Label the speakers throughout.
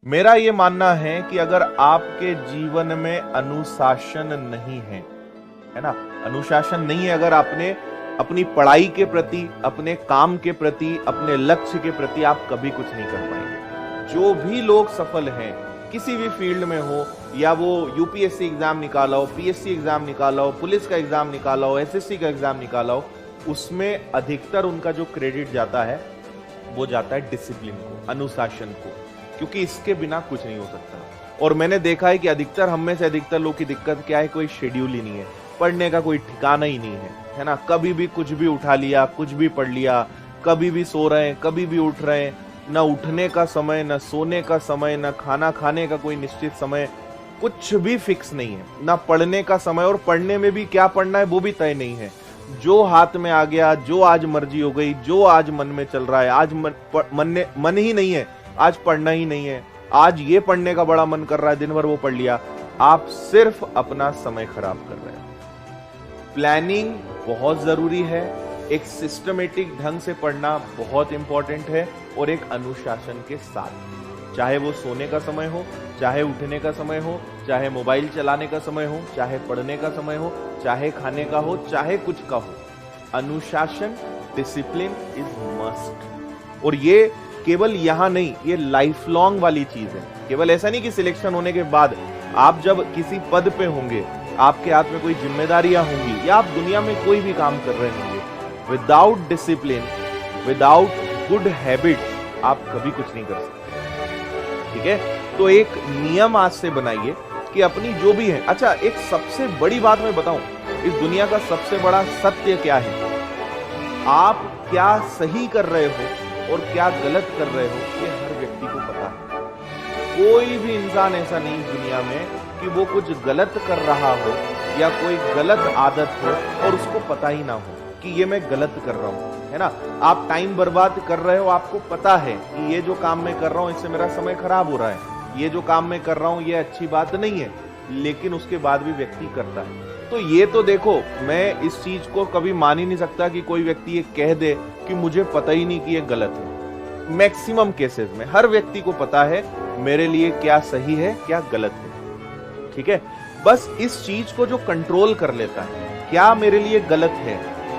Speaker 1: मेरा ये मानना है कि अगर आपके जीवन में अनुशासन नहीं है ना, अनुशासन नहीं है, अगर आपने अपनी पढ़ाई के प्रति, अपने काम के प्रति, अपने लक्ष्य के प्रति आप कभी कुछ नहीं कर पाएंगे। जो भी लोग सफल हैं किसी भी फील्ड में हो, या वो यूपीएससी एग्जाम निकाला हो, पीएससी एग्जाम निकाला हो, पुलिस का एग्जाम निकाला हो, एसएससी का एग्जाम निकाला हो, उसमें अधिकतर उनका जो क्रेडिट जाता है वो जाता है डिसिप्लिन को, अनुशासन को, क्योंकि इसके बिना कुछ नहीं हो सकता। और मैंने देखा है कि अधिकतर, हम में से अधिकतर लोग की दिक्कत क्या है, कोई शेड्यूल ही नहीं है, पढ़ने का कोई ठिकाना ही नहीं है ना। कभी भी कुछ भी उठा लिया, कुछ भी पढ़ लिया, कभी भी सो रहे हैं, कभी भी उठ रहे हैं, ना उठने का समय, ना सोने का समय, ना खाना खाने का कोई निश्चित समय, कुछ भी फिक्स नहीं है, ना पढ़ने का समय, और पढ़ने में भी क्या पढ़ना है वो भी तय नहीं है। जो हाथ में आ गया, जो आज मर्जी हो गई, जो आज मन में चल रहा है, आज मन ही नहीं है, आज पढ़ना ही नहीं है, आज ये पढ़ने का बड़ा मन कर रहा है, दिन भर वो पढ़ लिया। आप सिर्फ अपना समय खराब कर रहे हैं। प्लानिंग बहुत जरूरी है, एक सिस्टमेटिक ढंग से पढ़ना बहुत इंपॉर्टेंट है, और एक अनुशासन के साथ, चाहे वो सोने का समय हो, चाहे उठने का समय हो, चाहे मोबाइल चलाने का समय हो, चाहे पढ़ने का समय हो, चाहे खाने का हो, चाहे कुछ का हो, अनुशासन, डिसिप्लिन इज मस्ट। और ये केवल यहां नहीं, ये लाइफ लॉन्ग वाली चीज है। केवल ऐसा नहीं कि सिलेक्शन होने के बाद आप जब किसी पद पे होंगे, आपके हाथ में कोई जिम्मेदारियां होंगी, या आप दुनिया में कोई भी काम कर रहे होंगे, without discipline, without good habit, आप कभी कुछ नहीं कर सकते। ठीक है, तो एक नियम आज से बनाइए कि अपनी जो भी है। अच्छा, एक सबसे बड़ी बात मैं बताऊं, इस दुनिया का सबसे बड़ा सत्य क्या है, आप क्या सही कर रहे हो और क्या गलत कर रहे हो, ये हर व्यक्ति को पता है। कोई भी इंसान ऐसा नहीं इस दुनिया में कि वो कुछ गलत कर रहा हो, या कोई गलत आदत हो और उसको पता ही ना हो कि ये मैं गलत कर रहा हूं, है ना। आप टाइम बर्बाद कर रहे हो, आपको पता है कि ये जो काम मैं कर रहा हूं इससे मेरा समय खराब हो रहा है, ये जो काम मैं कर रहा हूं ये अच्छी बात नहीं है, लेकिन उसके बाद भी व्यक्ति करता है। तो ये तो देखो, मैं इस चीज को कभी मान ही नहीं सकता कि कोई व्यक्ति ये कह दे कि मुझे पता ही नहीं कि ये गलत है। मैक्सिमम केसेस में हर व्यक्ति को पता है मेरे लिए क्या सही है, क्या गलत है। ठीक है, बस इस चीज को जो कंट्रोल कर लेता है, क्या मेरे लिए गलत है,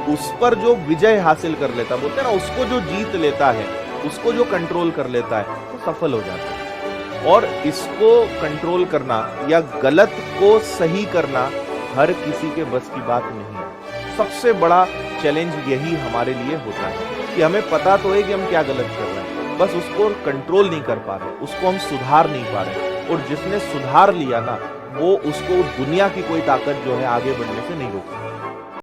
Speaker 1: उस पर जो विजय हासिल कर लेता, बोलते हैं ना, उसको जो जीत लेता है, उसको जो कंट्रोल कर लेता है, वो तो सफल हो जाता है। और इसको कंट्रोल करना या गलत को सही करना हर किसी के बस की बात नहीं है। सबसे बड़ा चैलेंज यही हमारे लिए होता है कि हमें पता तो है कि हम क्या गलत कर रहे हैं, बस उसको कंट्रोल नहीं कर पा रहे, उसको हम सुधार नहीं पा रहे। और जिसने सुधार लिया ना, वो उसको दुनिया की कोई ताकत जो है आगे बढ़ने से नहीं रोक सकती।